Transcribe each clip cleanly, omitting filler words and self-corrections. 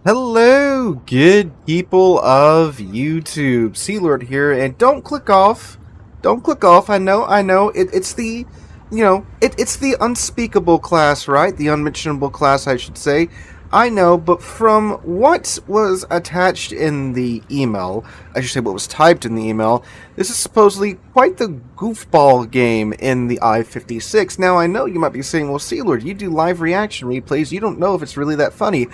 Hello, good people of YouTube. Sealord here, and don't click off. Don't click off. I know. It's the, it's the unspeakable class, right? The unmentionable class, I should say. I know, but from what was attached in the email, I should say what was typed in the email, this is supposedly quite the goofball game in the I-56. Now, I know you might be saying, well, Sealord, you do live reaction replays, you don't know if it's really that funny.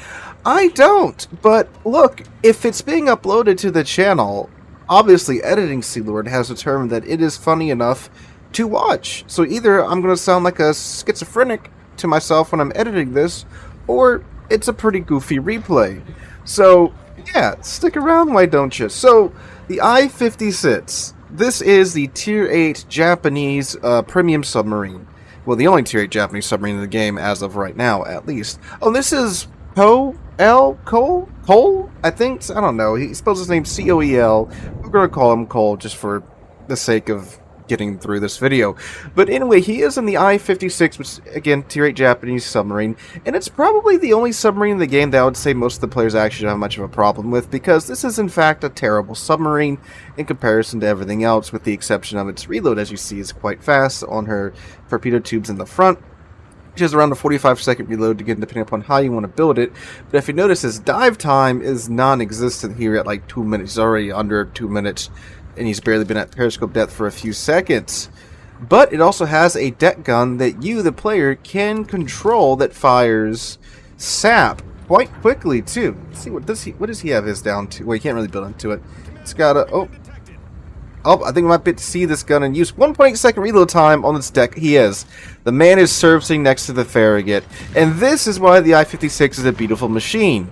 I don't, but look, if it's being uploaded to the channel, obviously Editing Sealord has determined that it is funny enough to watch. So either I'm going to sound like a schizophrenic to myself when I'm editing this, or it's a pretty goofy replay. So, yeah, stick around, why don't you? So, the I-56. This is the Tier 8 Japanese premium submarine. Well, the only Tier 8 Japanese submarine in the game as of right now, at least. Oh, this is Cole? I think? I don't know. He spells his name C-O-E-L. We're going to call him Cole just for the sake of getting through this video. But anyway, he is in the I-56, which, again, Tier 8 Japanese submarine, and it's probably the only submarine in the game that I would say most of the players actually don't have much of a problem with, because this is, in fact, a terrible submarine in comparison to everything else, with the exception of its reload, as you see, is quite fast on her torpedo tubes in the front. Which is around a 45-second reload, to get depending upon how you want to build it. But if you notice, his dive time is non-existent here at like 2 minutes. He's already under 2 minutes, and he's barely been at periscope depth for a few seconds. But it also has a deck gun that you, the player, can control that fires sap quite quickly too. Let's see, what does he have his down to? Well, you can't really build into it. It's got a I think we might be able to see this gun in use. 1.8 second reload time on this deck. He is. The man is servicing next to the Farragut. And this is why the I-56 is a beautiful machine.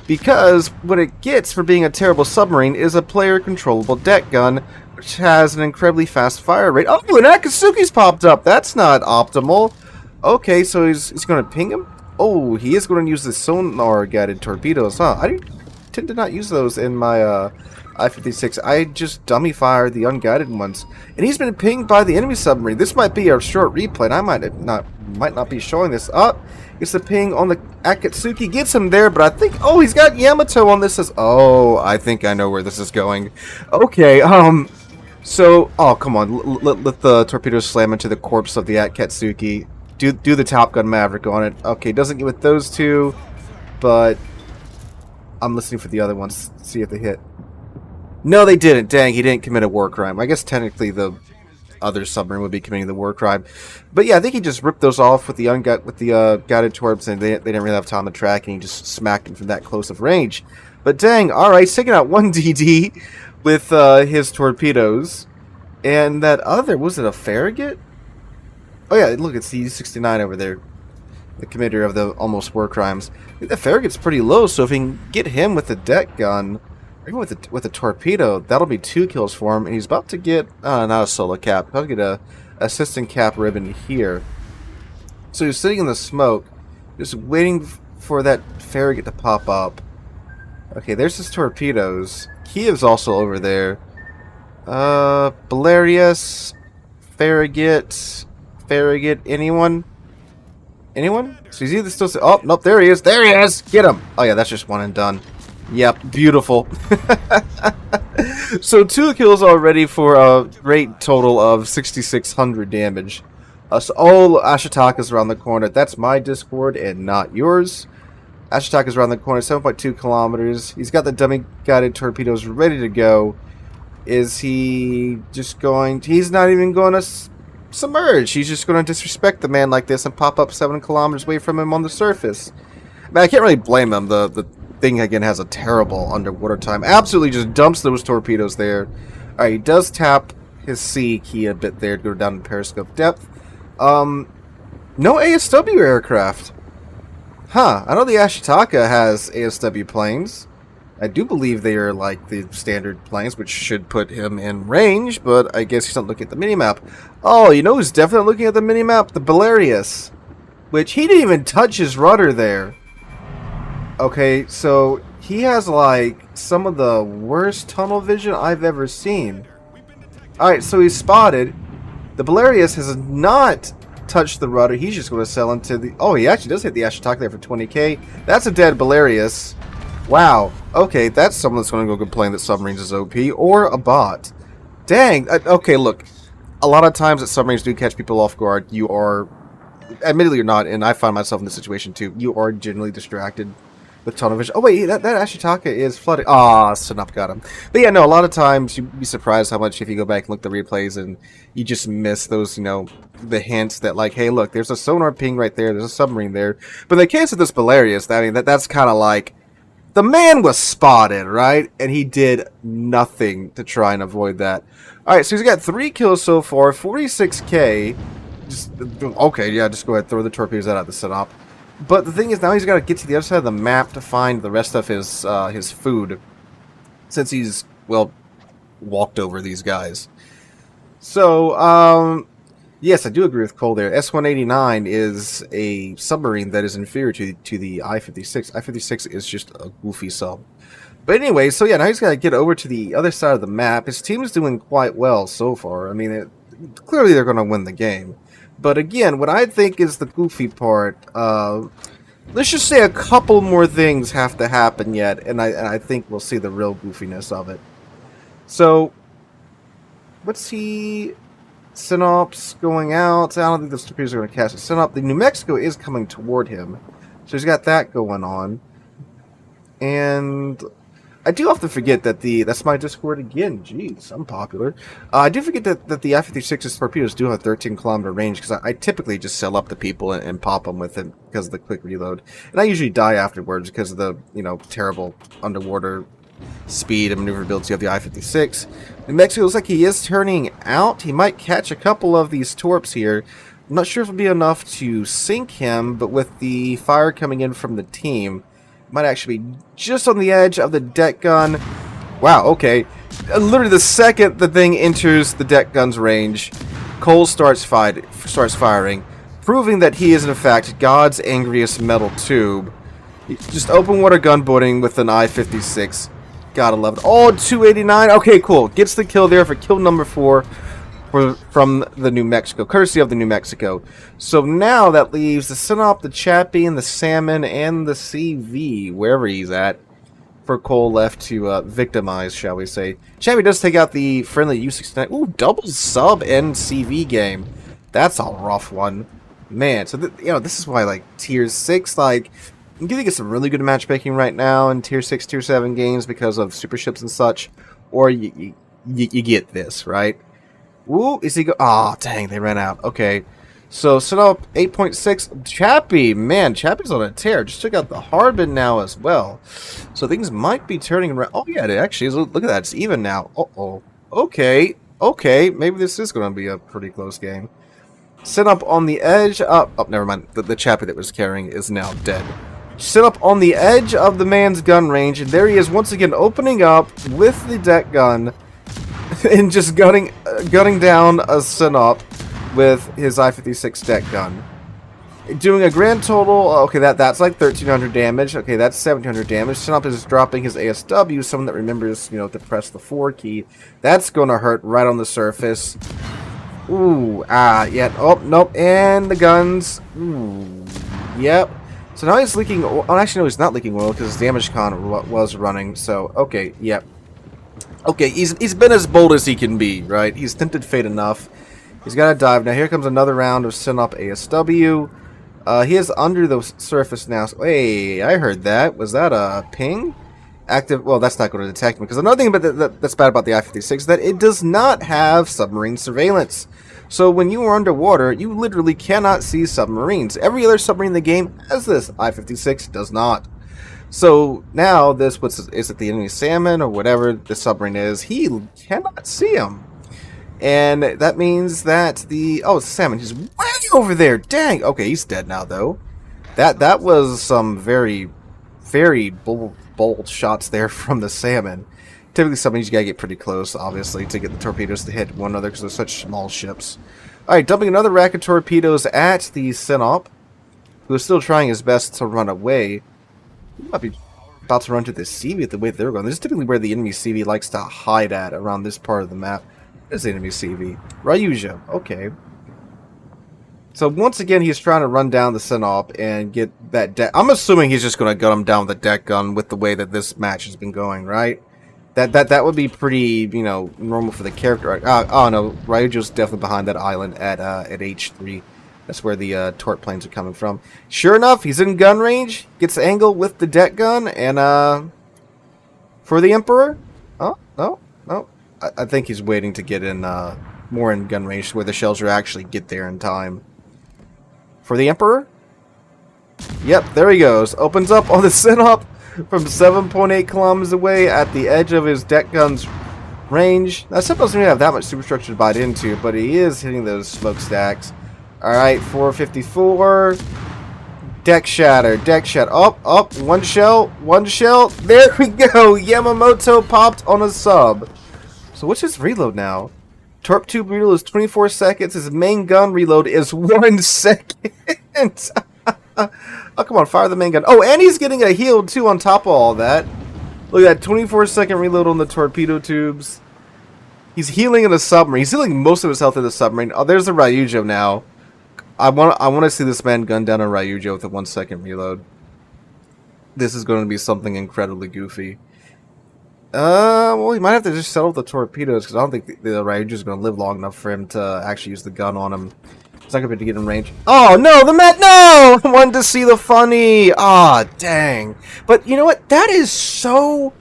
Because what it gets for being a terrible submarine is a player-controllable deck gun, which has an incredibly fast fire rate. Oh, and Akatsuki's popped up! That's not optimal. Okay, so he's going to ping him? Oh, he is going to use the sonar-guided torpedoes, huh? I tend to not use those in my I-56. I just dummy fire the unguided ones. And he's been pinged by the enemy submarine. This might be a short replay, and I might not be showing this up. It's the ping on the Akatsuki. Gets him there, but I think... Oh, he's got Yamato on this. Oh, I think I know where this is going. Okay, so... Oh, come on. Let the torpedoes slam into the corpse of the Akatsuki. Do the Top Gun Maverick on it. Okay, doesn't get with those two, but... I'm listening for the other ones to see if they hit. No, they didn't. Dang, he didn't commit a war crime. I guess technically the other submarine would be committing the war crime. But yeah, I think he just ripped those off with the guided torps, and they didn't really have time to track, and he just smacked him from that close of range. But dang, alright, he's taking out one DD with his torpedoes. And that other, was it a Farragut? Oh yeah, look, it's the U-69 over there. The committer of the almost war crimes. The Farragut's pretty low, so if he can get him with the deck gun... Even with a torpedo, that'll be 2 kills for him, and he's about to get, not a solo cap, about to get a assistant cap ribbon here. So he's sitting in the smoke, just waiting for that Farragut to pop up. Okay, there's his torpedoes. Kiev's also over there. Belarius, Farragut, anyone? Anyone? So he's either still... Oh, nope, there he is! There he is! Get him! Oh yeah, that's just one and done. Yep, beautiful. So 2 kills already for a great total of 6,600 damage. So, oh, Ashitaka's around the corner. That's my Discord and not yours. Ashitaka's around the corner, 7.2 kilometers. He's got the dummy-guided torpedoes ready to go. Is he just going... He's not even going to submerge. He's just going to disrespect the man like this and pop up 7 kilometers away from him on the surface. I mean, I can't really blame him. The thing again has a terrible underwater time. Absolutely just dumps those torpedoes there. Alright, he does tap his C key a bit there to go down to periscope depth. No ASW aircraft. Huh, I know the Ashitaka has ASW planes. I do believe they are like the standard planes, which should put him in range, but I guess he's not looking at the minimap. Oh, you know who's definitely looking at the minimap? The Belarius. Which he didn't even touch his rudder there. Okay, so he has like some of the worst tunnel vision I've ever seen. Alright, so he's spotted. The Belarius has not touched the rudder. He's just going to sell into the... Oh, he actually does hit the Ashitaka there for 20k. That's a dead Belarius. Wow. Okay, that's someone that's going to go complain that submarines is OP, or a bot. Dang. Okay, look. A lot of times that submarines do catch people off guard. You are, admittedly, you're not, and I find myself in this situation too. You are generally distracted with tunnel vision. Oh wait, that Ashitaka is flooded. Ah, Sinop got him. But yeah, no, a lot of times you'd be surprised how much if you go back and look at the replays and you just miss those, the hints that like, hey, look, there's a sonar ping right there, there's a submarine there. But in the case of this Belarius, I mean, that's kind of like, the man was spotted, right? And he did nothing to try and avoid that. Alright, so he's got 3 kills so far, 46k. Okay, yeah, just go ahead, throw the torpedoes out of the setup. But the thing is, now he's got to get to the other side of the map to find the rest of his food, since he's, well, walked over these guys. So, yes, I do agree with Cole there. S-189 is a submarine that is inferior to the I-56. I-56 is just a goofy sub. But anyway, so yeah, now he's got to get over to the other side of the map. His team is doing quite well so far. I mean, clearly they're going to win the game. But again, what I think is the goofy part, let's just say a couple more things have to happen yet, and I think we'll see the real goofiness of it. So, what's he... Synops going out. I don't think the torpedoes are going to catch a Synop. The New Mexico is coming toward him. So he's got that going on. And I do often forget that that's my Discord again. Jeez, I'm popular. I do forget that the I-56's torpedoes do have 13-kilometer range, because I typically just sell up the people and pop them with it because of the quick reload. And I usually die afterwards because of the, terrible underwater speed and maneuverability of the I-56. New Mexico looks like he is turning out. He might catch a couple of these torps here. I'm not sure if it'll be enough to sink him, but with the fire coming in from the team, might actually be just on the edge of the deck gun. Wow, okay. Literally the second the thing enters the deck gun's range, Cole starts firing, proving that he is in fact God's angriest metal tube. Just open water gunboating with an I-56. Gotta love it. Oh, 289. Okay, cool. Gets the kill there for kill number 4 from the New Mexico, courtesy of the New Mexico. So now that leaves the Sinop, the Chappie, and the Salmon, and the CV, wherever he's at, for Cole left to victimize, shall we say. Chappie does take out the friendly U-69. Ooh, double sub and CV game. That's a rough one. Man, so this is why, like, Tier 6, like... You can get some really good matchmaking right now in Tier 6, Tier 7 games because of super ships and such, or you get this, right? Ooh, is he go? Ah, oh, dang, they ran out. Okay, so set up 8.6. Chappie, man, Chappie's on a tear. Just took out the Harbin now as well, so things might be turning around. Oh yeah, it actually is. Look at that, it's even now. Oh, okay, maybe this is going to be a pretty close game. Set up on the edge. Oh, never mind. The Chappie that was carrying is now dead. Sit up on the edge of the man's gun range, and there he is once again opening up with the deck gun and just gunning down a Sinop with his I-56 deck gun. Doing a grand total, okay, that's like 1,300 damage. Okay, that's 1,700 damage. Sinop is dropping his ASW, someone that remembers, to press the 4 key. That's going to hurt right on the surface. Ooh, yeah, oh, nope, and the guns. Ooh, yep. So now he's leaking. Oh, actually, no, he's not leaking oil because his damage con was running. So, okay, yep. Okay, he's been as bold as he can be, right? He's tempted fate enough. He's got to dive. Now, here comes another round of Sinop ASW. He is under the surface now. So, hey, I heard that. Was that a ping? Active. Well, that's not going to detect me. Because another thing that's bad about the I-56 is that it does not have submarine surveillance. So when you are underwater, you literally cannot see submarines. Every other submarine in the game has this. I-56 does not. So now this, is it the enemy Salmon or whatever the submarine is, he cannot see him. And that means that it's Salmon. He's way over there. Dang. Okay, he's dead now though. That was some very, very bold shots there from the Salmon. Typically, submarines you gotta get pretty close, obviously, to get the torpedoes to hit one another because they're such small ships. Alright, dumping another rack of torpedoes at the Sinop, who is still trying his best to run away. He might be about to run to the CV at the way they're going. This is typically where the enemy CV likes to hide at, around this part of the map. There's the enemy CV. Ryuja, okay. So once again, he's trying to run down the Synop and get that deck. I'm assuming he's just going to gun him down with the deck gun with the way that this match has been going, right? That would be pretty, you know, normal for the character. Oh no, Ryujo's definitely behind that island at H3. That's where the torp planes are coming from. Sure enough, he's in gun range. Gets the angle with the deck gun, and for the Emperor. Oh no, no. I think he's waiting to get in more in gun range where the shells will actually get there in time. For the Emperor? Yep, there he goes. Opens up on the Synop from 7.8 kilometers away at the edge of his deck gun's range. Now, Synop doesn't really have that much superstructure to bite into, but he is hitting those smokestacks. Alright, 454. Deck shatter, deck shatter. Up, one shell. There we go. Yamamoto popped on a sub. So what's his reload now? Torp tube reload is 24 seconds. His main gun reload is 1 second. Oh, come on, fire the main gun. Oh, and he's getting a heal, too, on top of all that. Look at that, 24-second reload on the torpedo tubes. He's healing in a submarine. He's healing most of his health in the submarine. Oh, there's the Ryujo now. I want to see this man gun down a Ryujo with a 1 second reload. This is going to be something incredibly goofy. Well, he might have to just settle the torpedoes, because I don't think the Ryujo is going to live long enough for him to actually use the gun on him. He's not going to be able to get in range. Oh, no, the Met, no! I wanted to see the funny. Ah, dang. But you know what? That is so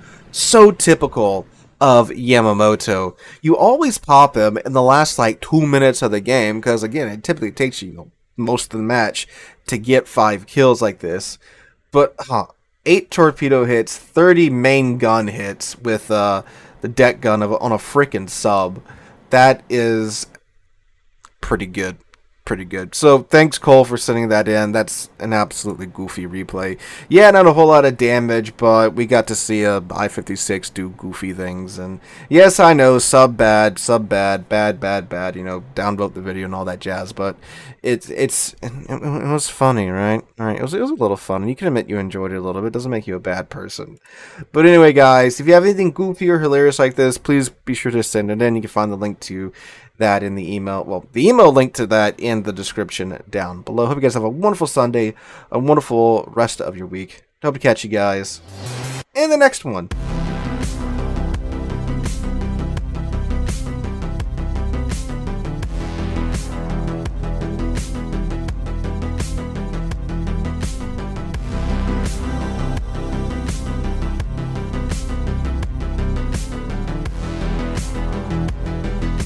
typical of Yamamoto. You always pop him in the last, like, 2 minutes of the game, because, again, it typically takes you most of the match to get 5 kills like this. But, 8 torpedo hits, 30 main gun hits with the deck gun on a frickin' sub. That is pretty good. Pretty good. So thanks, Cole, for sending that in. That's an absolutely goofy replay. Yeah, not a whole lot of damage, but we got to see a I-56 do goofy things. And yes, I know, sub bad, bad. You know, downvote the video and all that jazz. But it was funny, right? All right, it was a little fun. You can admit you enjoyed it a little bit. It doesn't make you a bad person. But anyway, guys, if you have anything goofy or hilarious like this, please be sure to send it in. You can find the link to that in the email. Well, the email link to that in the description down below. Hope you guys have a wonderful Sunday, a wonderful rest of your week. Hope to catch you guys in the next one.